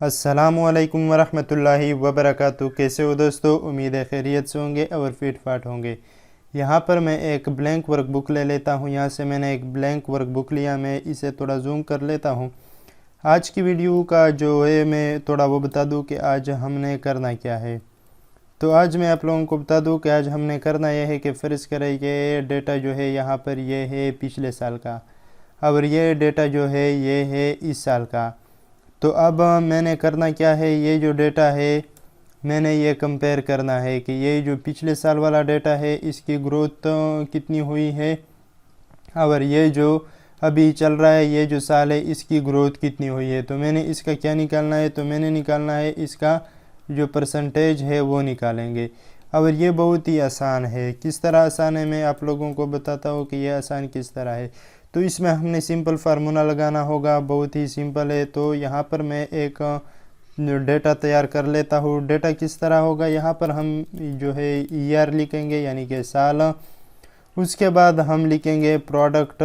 अस्सलामुअलैकुम वरहमतुल्लाहि वबरकातुहू। कैसे हो दोस्तों? उम्मीद है खैरियत से होंगे और फिट फाट होंगे। यहाँ पर मैं एक ब्लैंक वर्कबुक ले लेता हूँ। यहाँ से मैंने एक ब्लैंक वर्कबुक लिया, मैं इसे थोड़ा जूम कर लेता हूँ। आज की वीडियो का जो है मैं थोड़ा वो बता दूँ कि आज हमने करना क्या है। तो आज मैं आप लोगों को बता दूँ कि आज हमने करना यह है कि फ़र्ज़ करें ये डेटा जो है यहाँ पर ये है पिछले साल का, और ये डेटा जो है ये है इस साल का। तो अब मैंने करना क्या है, ये जो डेटा है मैंने ये कंपेयर करना है कि ये जो पिछले साल वाला डेटा है इसकी ग्रोथ कितनी हुई है, और ये जो अभी चल रहा है ये जो साल है इसकी ग्रोथ कितनी हुई है। तो मैंने इसका क्या निकालना है, तो मैंने निकालना है इसका जो परसेंटेज है वो निकालेंगे। और ये बहुत ही आसान है। किस तरह आसान है मैं आप लोगों को बताता हूँ कि ये आसान किस तरह है। तो इसमें हमने सिंपल फार्मूला लगाना होगा, बहुत ही सिंपल है। तो यहाँ पर मैं एक डेटा तैयार कर लेता हूँ। डेटा किस तरह होगा, यहाँ पर हम जो है ईयर लिखेंगे यानी कि साल, उसके बाद हम लिखेंगे प्रोडक्ट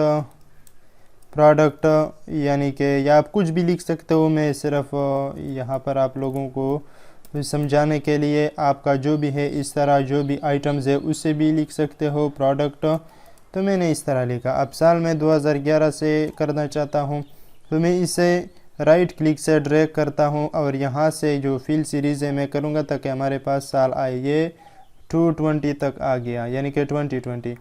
यानी कि, या आप कुछ भी लिख सकते हो। मैं सिर्फ यहाँ पर आप लोगों को समझाने के लिए आपका जो भी है इस तरह जो भी आइटम्स है उससे भी लिख सकते हो प्रोडक्ट। तो मैंने इस तरह लिखा। अब साल मैं 2011 से करना चाहता हूँ, तो मैं इसे राइट क्लिक से ड्रैग करता हूँ और यहाँ से जो फिल सीरीज़ है मैं करूँगा ताकि हमारे पास साल आए। ये 220 तक आ गया यानी कि 2020।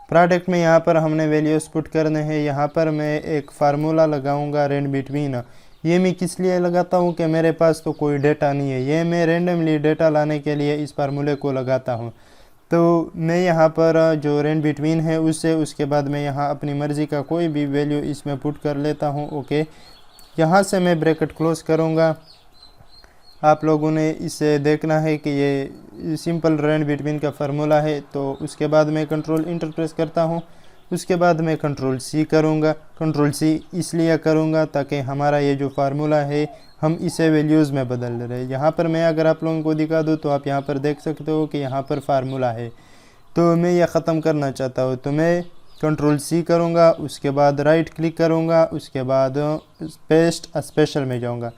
प्रोडक्ट में यहाँ पर हमने वैल्यूज़ पुट करने हैं। यहाँ पर मैं एक फार्मूला लगाऊंगा रैंड बिटवीन। ये मैं किस लिए लगाता हूँ कि मेरे पास तो कोई डेटा नहीं है, ये मैं रैंडमली डेटा लाने के लिए इस फार्मूले को लगाता हूँ। तो मैं यहाँ पर जो रैंड बिटवीन है उससे, उसके बाद मैं यहाँ अपनी मर्ज़ी का कोई भी वैल्यू इसमें पुट कर लेता हूँ। ओके, यहाँ से मैं ब्रैकेट क्लोज़ करूँगा। आप लोगों ने इसे देखना है कि ये सिंपल रैंड बिटवीन का फार्मूला है। तो उसके बाद मैं कंट्रोल इंटर प्रेस करता हूँ, उसके बाद मैं कंट्रोल सी करूँगा। कंट्रोल सी इसलिए करूँगा ताकि हमारा ये जो फार्मूला है हम इसे वैल्यूज़ में बदल रहे हैं। यहाँ पर मैं अगर आप लोगों को दिखा दूँ तो आप यहाँ पर देख सकते हो कि यहाँ पर फार्मूला है। तो मैं ये ख़त्म करना चाहता हूँ, तो मैं कंट्रोल सी करूँगा, उसके बाद राइट क्लिक करूँगा, उसके बाद पेस्ट स्पेशल में जाऊँगा।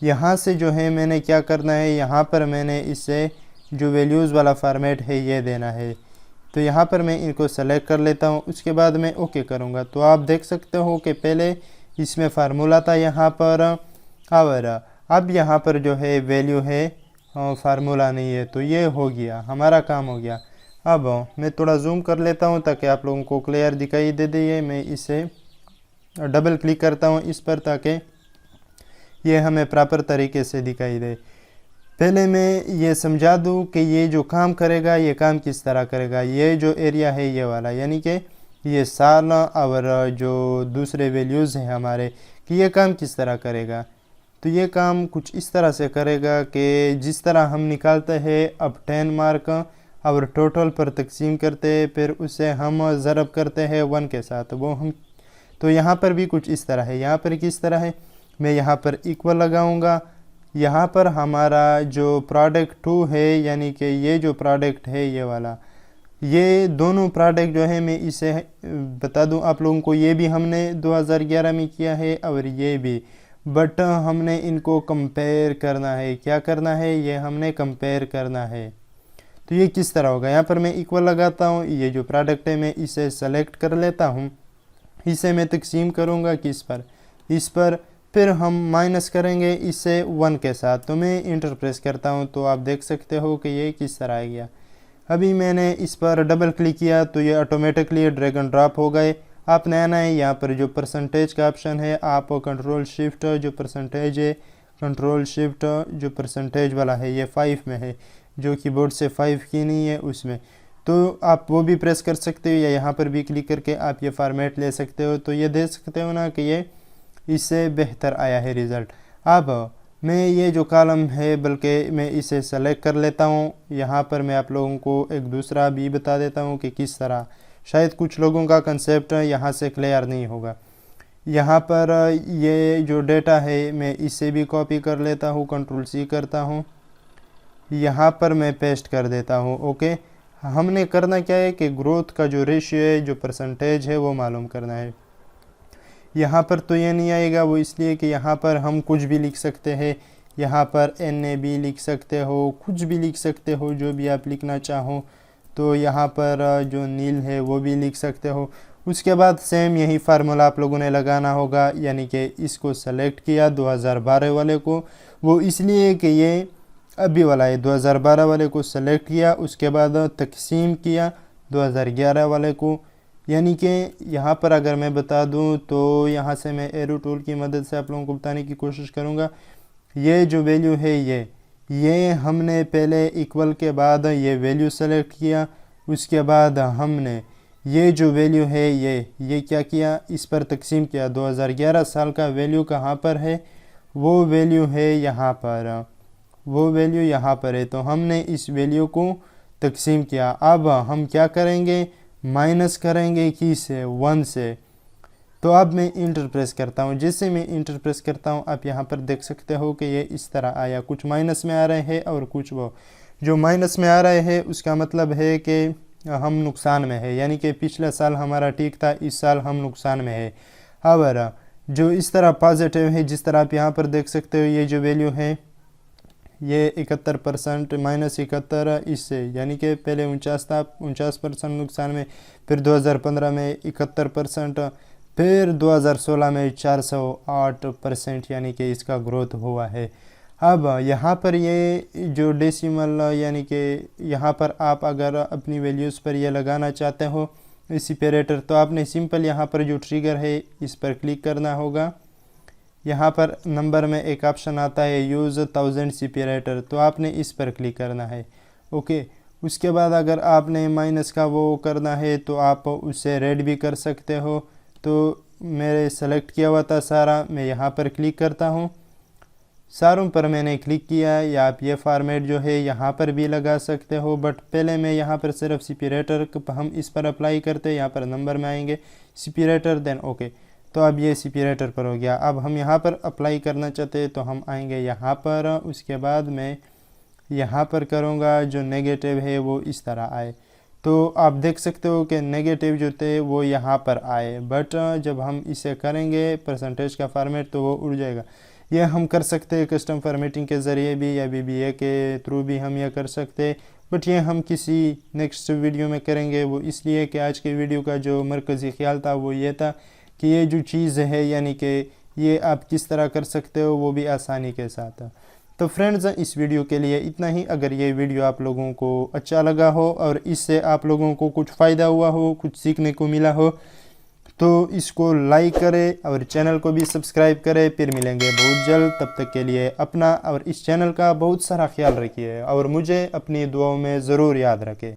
यहाँ से जो है मैंने क्या करना है, यहाँ पर मैंने इससे जो वैल्यूज़ वाला फॉर्मेट है ये देना है। तो यहाँ पर मैं इनको सेलेक्ट कर लेता हूँ, उसके बाद मैं ओके करूँगा। तो आप देख सकते हो कि पहले इसमें फार्मूला था यहाँ पर, और अब यहाँ पर जो है वैल्यू है, फार्मूला नहीं है। तो ये हो गया, हमारा काम हो गया। अब मैं थोड़ा जूम कर लेता हूँ ताकि आप लोगों को क्लियर दिखाई दे दे। मैं इसे डबल क्लिक करता हूँ इस पर ताकि ये हमें प्रॉपर तरीके से दिखाई दे। पहले मैं ये समझा दूँ कि ये जो काम करेगा ये काम किस तरह करेगा। ये जो एरिया है ये वाला, यानी कि ये साल और जो दूसरे वैल्यूज़ हैं हमारे, कि ये काम किस तरह करेगा। तो ये काम कुछ इस तरह से करेगा कि जिस तरह हम निकालते हैं अब 10 मार्क और टोटल पर तकसीम करते हैं, फिर उसे हम ज़रब करते हैं 1 के साथ, वो हम, तो यहाँ पर भी कुछ इस तरह है। यहाँ पर किस तरह है, मैं यहाँ पर इक्वल लगाऊंगा। यहाँ पर हमारा जो प्रोडक्ट 2 है यानी कि ये जो प्रोडक्ट है ये वाला, ये दोनों प्रोडक्ट जो है मैं इसे बता दूं आप लोगों को, ये भी हमने 2011 में किया है और ये भी, बट हमने इनको कंपेयर करना है। क्या करना है, ये हमने कंपेयर करना है। तो ये किस तरह होगा, यहाँ पर मैं इक्वल लगाता हूँ। ये जो प्रोडक्ट है मैं इसे सेलेक्ट कर लेता हूँ, इसे मैं तकसीम करूँगा किस पर, इस पर, फिर हम माइनस करेंगे इसे 1 के साथ। तो मैं इंटर प्रेस करता हूँ, तो आप देख सकते हो कि ये किस तरह आ गया। अभी मैंने इस पर डबल क्लिक किया तो ये ऑटोमेटिकली ड्रैग एंड ड्रॉप हो गए। आपने आना है यहाँ पर जो परसेंटेज का ऑप्शन है, आप कंट्रोल शिफ्ट जो परसेंटेज है, कंट्रोल शिफ्ट जो परसेंटेज वाला है ये 5 में है, जो कीबोर्ड से 5 की नहीं है उसमें, तो आप वो भी प्रेस कर सकते हो, या यहाँ पर भी क्लिक करके आप ये फॉर्मेट ले सकते हो। तो ये देख सकते हो ना कि ये इससे बेहतर आया है रिज़ल्ट। अब मैं ये जो कॉलम है बल्कि मैं इसे सेलेक्ट कर लेता हूँ। यहाँ पर मैं आप लोगों को एक दूसरा भी बता देता हूँ कि किस तरह, शायद कुछ लोगों का कंसेप्ट यहाँ से क्लियर नहीं होगा। यहाँ पर ये जो डेटा है मैं इसे भी कॉपी कर लेता हूँ, कंट्रोल सी करता हूँ, यहाँ पर मैं पेस्ट कर देता हूँ। ओके, हमने करना क्या है कि ग्रोथ का जो रेशियो है, जो परसेंटेज है वो मालूम करना है। यहाँ पर तो ये नहीं आएगा, वो इसलिए कि यहाँ पर हम कुछ भी लिख सकते हैं यहाँ पर NAB लिख सकते हो, कुछ भी लिख सकते हो जो भी आप लिखना चाहो। तो यहाँ पर जो नील है वो भी लिख सकते हो। उसके बाद सेम यही फार्मूला आप लोगों ने लगाना होगा, यानी कि इसको सेलेक्ट किया 2012 वाले को, वो इसलिए कि ये अभी वाला है। 2012 वाले को सेलेक्ट किया, उसके बाद तकसीम किया 2011 वाले को, यानी कि यहाँ पर अगर मैं बता दूँ तो यहाँ से मैं एरो टूल की मदद से आप लोगों को बताने की कोशिश करूँगा। ये जो वैल्यू है ये हमने पहले इक्वल के बाद ये वैल्यू सेलेक्ट किया, उसके बाद हमने ये जो वैल्यू है ये क्या किया, इस पर तकसीम किया। 2011 साल का वैल्यू कहाँ पर है, वो वैल्यू है यहाँ पर, वो वैल्यू यहाँ पर है। तो हमने इस वैल्यू को तकसीम किया। अब हम क्या करेंगे, माइनस करेंगे किससे, 1 से। तो अब मैं इंटर प्रेस करता हूँ। जैसे मैं इंटर प्रेस करता हूँ आप यहाँ पर देख सकते हो कि ये इस तरह आया, कुछ माइनस में आ रहे हैं और कुछ वो जो माइनस में आ रहे हैं उसका मतलब है कि हम नुकसान में है, यानी कि पिछले साल हमारा ठीक था, इस साल हम नुकसान में है। अब जो इस तरह पॉजिटिव है, जिस तरह आप यहाँ पर देख सकते हो, ये जो वैल्यू है ये 71% -71 इससे, यानी कि पहले 49 था, 49% नुकसान में, फिर 2015 में 71%, फिर 2016 में 408%, यानी कि इसका ग्रोथ हुआ है। अब यहाँ पर ये जो डेसिमल, यानी कि यहाँ पर आप अगर अपनी वैल्यूज़ पर ये लगाना चाहते हो सेपरेटर, तो आपने सिंपल यहाँ पर जो ट्रिगर है इस पर क्लिक करना होगा। यहाँ पर नंबर में एक ऑप्शन आता है यूज़ 1000 सेपरेटर, तो आपने इस पर क्लिक करना है। ओके, उसके बाद अगर आपने माइनस का वो करना है तो आप उससे रेड भी कर सकते हो। तो मेरे सेलेक्ट किया हुआ था सारा, मैं यहाँ पर क्लिक करता हूँ, सारों पर मैंने क्लिक किया। या आप ये फॉर्मेट जो है यहाँ पर भी लगा सकते हो, बट पहले मैं यहाँ पर सिर्फ सेपरेटर हम इस पर अप्लाई करते हैं। यहाँ पर नंबर में आएंगे सेपरेटर, देन ओके। तो अब ये सेपरेटर पर हो गया। अब हम यहाँ पर अप्लाई करना चाहते हैं तो हम आएंगे यहाँ पर, उसके बाद मैं यहाँ पर करूँगा जो नेगेटिव है वो इस तरह आए। तो आप देख सकते हो कि नेगेटिव जो थे वो यहाँ पर आए, बट जब हम इसे करेंगे परसेंटेज का फॉर्मेट तो वो उड़ जाएगा। ये हम कर सकते हैं कस्टम फॉर्मेटिंग के ज़रिए भी, या BBA के थ्रू भी हम ये कर सकते हैं, बट ये हम किसी नेक्स्ट वीडियो में करेंगे। वो इसलिए कि आज के वीडियो का जो मरकज़ी ख्याल था वो ये था कि ये जो चीज़ है, यानी कि ये आप किस तरह कर सकते हो, वो भी आसानी के साथ। तो फ्रेंड्स, इस वीडियो के लिए इतना ही। अगर ये वीडियो आप लोगों को अच्छा लगा हो और इससे आप लोगों को कुछ फ़ायदा हुआ हो, कुछ सीखने को मिला हो, तो इसको लाइक करें और चैनल को भी सब्सक्राइब करें। फिर मिलेंगे बहुत जल्द, तब तक के लिए अपना और इस चैनल का बहुत सारा ख्याल रखिए और मुझे अपनी दुआओं में ज़रूर याद रखें।